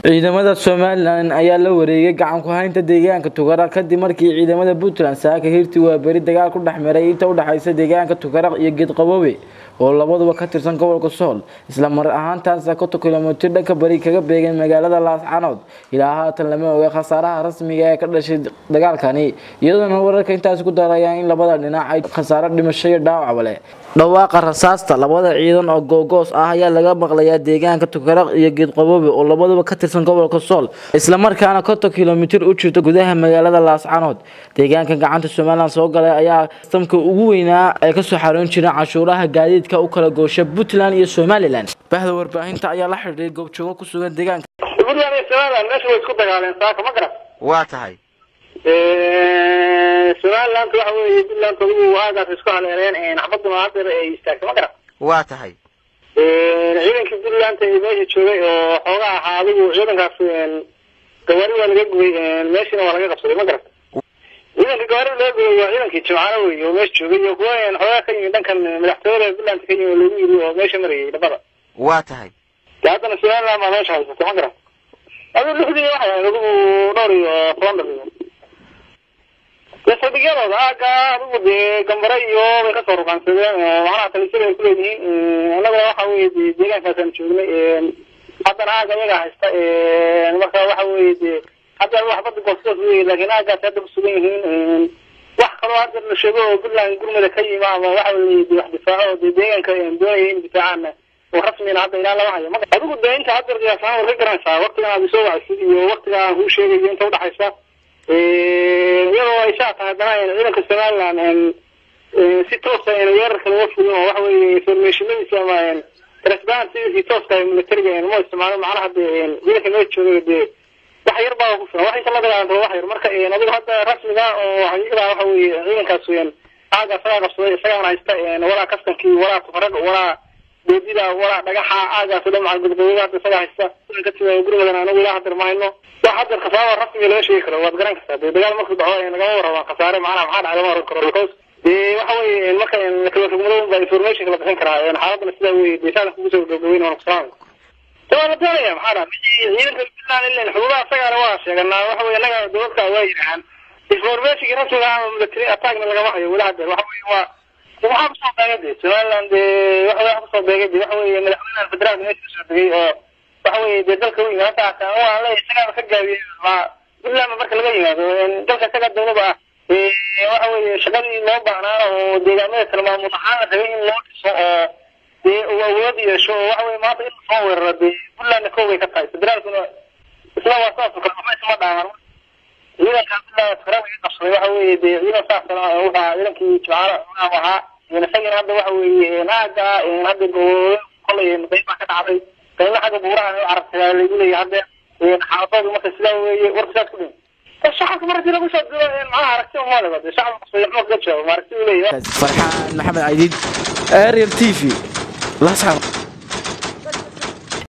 ciidamada Soomaaliland ayaa la wareegay gacan ku haynta deegaanka Tukaraq kadib markii ciidamada Puntland saaka hirti waa bari dagaal ku dhaxmaray inta u dhaxaysa deegaanka Tukaraq iyo Geedqaboobe oo labaduba ka tirsan gobolka Sool isla mar ahaantaas 100 kiiloomitir dhanka bari kaga beegan magaalada Laascaanood ilaa haatan lama oga khasaaraha rasmiga ah ee ka dhashay dagaalkani iyadoo wararka intaas ku darayaan in labada dhinac ay khasaaro dhimasho iyo dhaawac leh dhawaaqa rasaasta labada ciidan oo googoos ah ayaa laga maqlayaa deegaanka Tukaraq iyo Geedqaboobe oo labaduba ka tirsan gobolka Sool isla markaana 100 kiiloomitir u jirta gudaha magaalada Laascaanood deegaanka gacanta Soomaaliland soo galay ayaa samka ugu weynaa ay ka soo xaroon jireen cashuuraha gaadiidka u kala goosha Puntland iyo Soomaaliland bahda warbaahinta ayaa la xiriiray goobjooga ku sugan deegaanka Puntland iyo Soomaaliland meesha way isku dagaaleen saaka ma garan waa tahay Soomaaliland waxa weeye Puntland uu aagaas isku haleereen xabadda maadar ay istaagtay ma garan waa tahay ciidanka Puntland ee meesha joogay oo xoogaa ahaa adigu ciidankaas gawaari waa laga gubay meeshana waa laga qabsaday ma garan ciidanka gawaari laga gubay waa ciidankii Jimcaale weeye oo meesha joogay iyo kuwa xoogaa ka yimid dhankan madaxtooyada Puntland ka yimid lagu yiri oo meesha marayay dabada waa tahay haddana Soomaaliland ma meesha haysto ma garan adigu lixdii waxa lagu dhowr iyo Flanders يصدقون هذا ودي جمبريو بكسر وكانسدين وأنا تلسير كلهم أنا بروح ديجان كاسم شغلي حتى أنا جاي جاهز المكان واحد حتى الواحد بدي بسيط لكن أنا جالس أدرس سوين واحد هذا الشباب كلهم يقولون لك أي ما واحد دفاع ديجان كان دوين بتاعنا ورسمي هذا إلى الله ما أقول ده أنت هذا يا فاهم ورجعنا سوا وقتنا بيسوي عشري وقتنا هو شيء أنت وضع حساب يلا إشاعة هذا إذا كسرنا عن ستوسة يركن وفيه وحوي فورميشن سواء ترسبان ستوسة من الترجمة ما يسمعون معنا حد إذا كان يشوف ده وحير باهو واحد كلا ده عنده وحير مركا نبي هذا رسمي ده وحير وحوي إذا كسوين هذا فرق سيارة يستأ ولا كستكي ولا تفرق ولا بديلا ولا نجاح هذا سلام على الجدول هذا سلا حسة كتير يقولون أنا ولا حد رماينه واحد الخسارة رسمي لا شيء كله وأتقرن كسر بدل ما كنت دعوة أنا جمهور خسارة معنا محد على مر الكروس وحوي المكان كله في ملون بالإنفورميشن كله بتنكرها أنا حاولت نسوي بيساعد خبزة وجوين ونقصان ترى الثانية يا محرم يجي بالله اللي الحضور سجى رواش قلنا وحوي لقى دورك وايد عن الإنفورميشن رسمي عن مدري أتاك من الجماعة ولا حد وحوي وحاب صوت عندي سؤال وحاب صوت بيجي وحوي من الفدرال من السعودية وحوي بدل كوي ما تعرف هو عليه سجى خجّا ما إلا ما بركة الجاية دل سجى الدولة بقى وحوي شغالي ما بعنا وديجامات لما متحانة تبين موت وودي شو وحوي ما بين صور كلنا نكوي كتاي فدرال كنا إسلام وصاف كل ما يسمع دعوة إذا كان لا تفرق يقصر وحوي إذا صار وها إذا كي تعال وها ينسجن هذا وحوي ناقة هذا يقول كل مطيب ما كتعبي كل حاجة بورا عرفت اللي يقول لي هذا حاطط ومكسلة ورقصات كلهم الشعب مرة كده مش معاه عرفتي وما له بده الشعب يحمل قدشه ما عرفتي ليه فرحان محمد عيدين اريال تيفي لا صعب